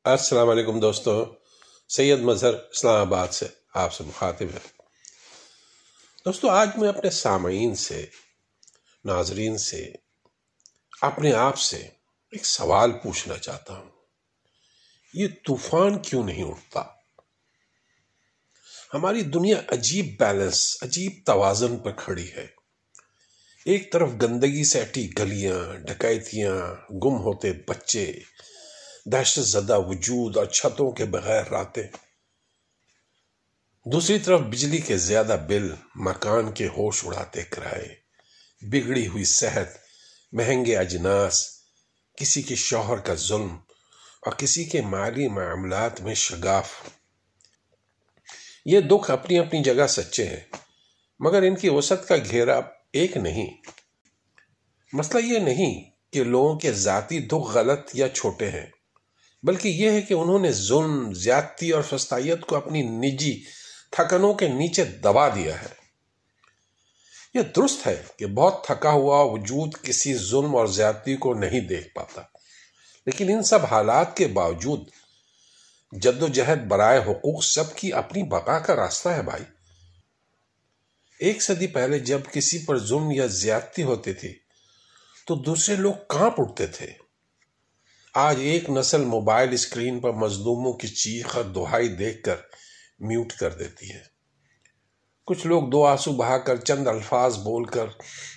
السلام علیکم دوستو، سید مظہر اسلام آباد سے آپ سے مخاطب ہے۔ دوستو، آج میں اپنے سامعین سے، ناظرین سے، اپنے آپ سے ایک سوال پوچھنا چاہتا ہوں۔ یہ طوفان کیوں نہیں اٹھتا؟ ہماری دنیا عجیب بیلنس، عجیب توازن پر کھڑی ہے۔ ایک طرف گندگی سے اٹی گلیاں، ڈکیتیاں، گم ہوتے بچے، دہشت زدہ وجود اور چھتوں کے بغیر راتیں۔ دوسری طرف بجلی کے زیادہ بل، مکان کے ہوش اڑاتے کرائے، بگڑی ہوئی صحت، مہنگے اجناس، کسی کے شوہر کا ظلم اور کسی کے مالی معاملات میں شگاف۔ یہ دکھ اپنی اپنی جگہ سچے ہیں، مگر ان کی وسعت کا گھیرا ایک نہیں۔ مسئلہ یہ نہیں کہ لوگوں کے ذاتی دکھ غلط یا چھوٹے ہیں، بلکہ یہ ہے کہ انہوں نے ظلم، زیادتی اور فسطائیت کو اپنی نجی تھکنوں کے نیچے دبا دیا ہے۔ یہ درست ہے کہ بہت تھکا ہوا وجود کسی ظلم اور زیادتی کو نہیں دیکھ پاتا، لیکن ان سب حالات کے باوجود جد و جہد برائے حقوق سب کی اپنی بقا کا راستہ ہے بھائی۔ 1 صدی پہلے جب کسی پر ظلم یا زیادتی ہوتی تھی تو دوسرے لوگ کانپ اٹھتے تھے۔ آج ایک نسل موبائل اسکرین پر مظلوموں کی چیخ اور دہائی دیکھ کر میوٹ کر دیتی ہے۔ کچھ لوگ 2 آنسو بہا کر، چند الفاظ بول کر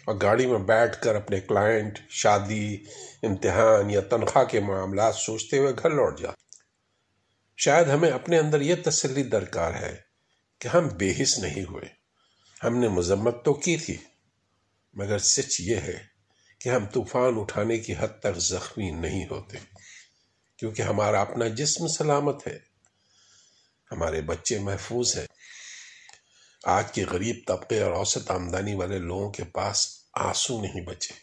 اور گاڑی میں بیٹھ کر اپنے کلائنٹ، شادی، امتحان یا تنخواہ کے معاملات سوچتے ہوئے گھر لوٹ جاتے۔ شاید ہمیں اپنے اندر یہ تسلی درکار ہے کہ ہم بے حس نہیں ہوئے۔ ہم نے مذمت تو کی تھی، مگر سچ یہ ہے کہ ہم طوفان اٹھانے کی حد تک زخمی نہیں ہوتے، کیونکہ ہمارا اپنا جسم سلامت ہے، ہمارے بچے محفوظ ہیں۔ آج کے غریب طبقے اور اوسط آمدنی والے لوگوں کے پاس آنسو نہیں بچے۔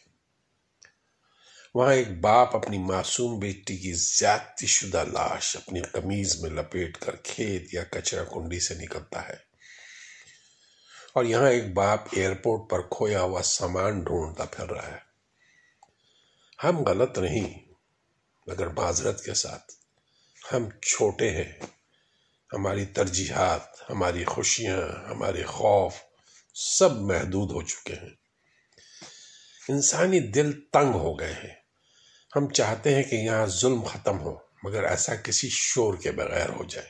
وہاں ایک باپ اپنی معصوم بیٹی کی زیادتی شدہ لاش اپنی قمیض میں لپیٹ کر کھیت یا کچرا کنڈی سے نکلتا ہے، اور یہاں ایک باپ ایئرپورٹ پر کھویا ہوا سامان ڈھونڈتا پھر رہا ہے۔ ہم غلط نہیں، مگر معذرت کے ساتھ ہم چھوٹے ہیں۔ ہماری ترجیحات، ہماری خوشیاں، ہمارے خوف سب محدود ہو چکے ہیں۔ انسانی دل تنگ ہو گئے ہیں۔ ہم چاہتے ہیں کہ یہاں ظلم ختم ہو، مگر ایسا کسی شور کے بغیر ہو جائے۔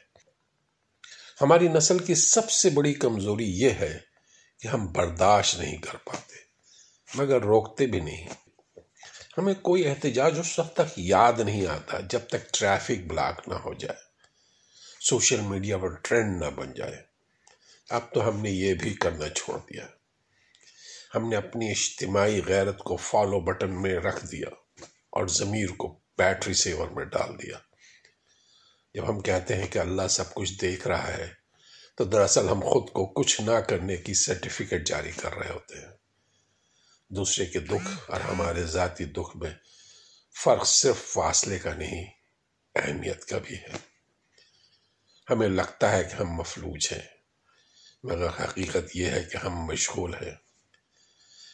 ہماری نسل کی سب سے بڑی کمزوری یہ ہے کہ ہم برداشت نہیں کر پاتے، مگر روکتے بھی نہیں۔ ہمیں کوئی احتجاج اس وقت تک یاد نہیں آتا جب تک ٹریفک بلاک نہ ہو جائے، سوشل میڈیا پر ٹرینڈ نہ بن جائے۔ اب تو ہم نے یہ بھی کرنا چھوڑ دیا۔ ہم نے اپنی اجتماعی غیرت کو فالو بٹن میں رکھ دیا اور ضمیر کو بیٹری سیور میں ڈال دیا۔ جب ہم کہتے ہیں کہ اللہ سب کچھ دیکھ رہا ہے، تو دراصل ہم خود کو کچھ نہ کرنے کی سرٹیفکیٹ جاری کر رہے ہوتے ہیں۔ دوسرے کے دکھ اور ہمارے ذاتی دکھ میں فرق صرف فاصلے کا نہیں، اہمیت کا بھی ہے۔ ہمیں لگتا ہے کہ ہم مفلوج ہیں، مگر حقیقت یہ ہے کہ ہم مشغول ہیں۔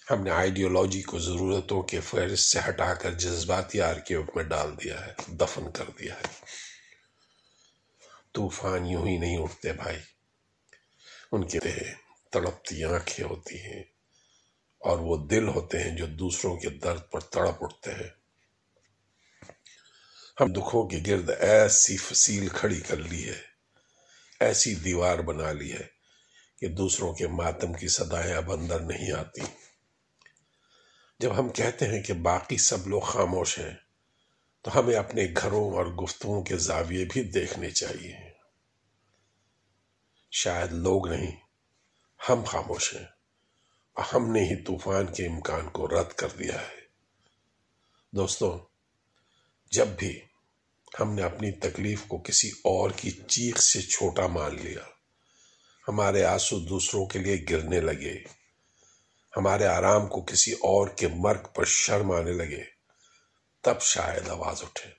ہم نے آئیڈیالوجی کو ضرورتوں کے فہرست سے ہٹا کر جذباتی آرکیو میں ڈال دیا ہے، دفن کر دیا ہے۔ طوفان یوں ہی نہیں اٹھتے بھائی، ان کے تڑپتی آنکھیں ہوتی ہیں، اور وہ دل ہوتے ہیں جو دوسروں کے درد پر تڑپ اٹھتے ہیں۔ ہم دکھوں کے گرد ایسی فصیل کھڑی کر لی ہے، ایسی دیوار بنا لی ہے کہ دوسروں کے ماتم کی صدائیں اب اندر نہیں آتی۔ جب ہم کہتے ہیں کہ باقی سب لوگ خاموش ہیں، تو ہمیں اپنے گھروں اور گفتگوں کے زاویے بھی دیکھنے چاہیے۔ شاید لوگ نہیں، ہم خاموش ہیں، اور ہم نے ہی طوفان کے امکان کو رد کر دیا ہے۔ دوستو، جب بھی ہم نے اپنی تکلیف کو کسی اور کی چیخ سے چھوٹا مان لیا، ہمارے آنسو دوسروں کے لیے گرنے لگے، ہمارے آرام کو کسی اور کے مرگ پر شرم آنے لگے، تب شاید آواز اٹھے،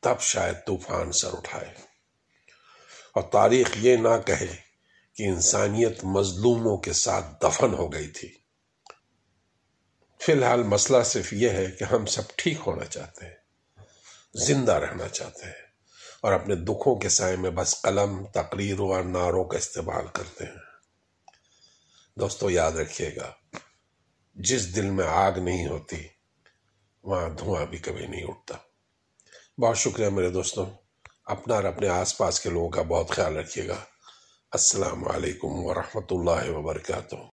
تب شاید طوفان سر اٹھائے، اور تاریخ یہ نہ کہے کہ انسانیت مظلوموں کے ساتھ دفن ہو گئی تھی۔ فی الحال مسئلہ صرف یہ ہے کہ ہم سب ٹھیک ہونا چاہتے ہیں، زندہ رہنا چاہتے ہیں اور اپنے دکھوں کے سائے میں بس قلم، تقریر اور نعروں کا استعمال کرتے ہیں۔ دوستو یاد رکھیے گا، جس دل میں آگ نہیں ہوتی وہاں دھواں بھی کبھی نہیں اٹھتا۔ بہت شکریہ میرے دوستوں، اپنا اور اپنے آس پاس کے لوگوں کا بہت خیال رکھیے گا۔ السلام علیکم ورحمۃ اللہ وبرکاتہ۔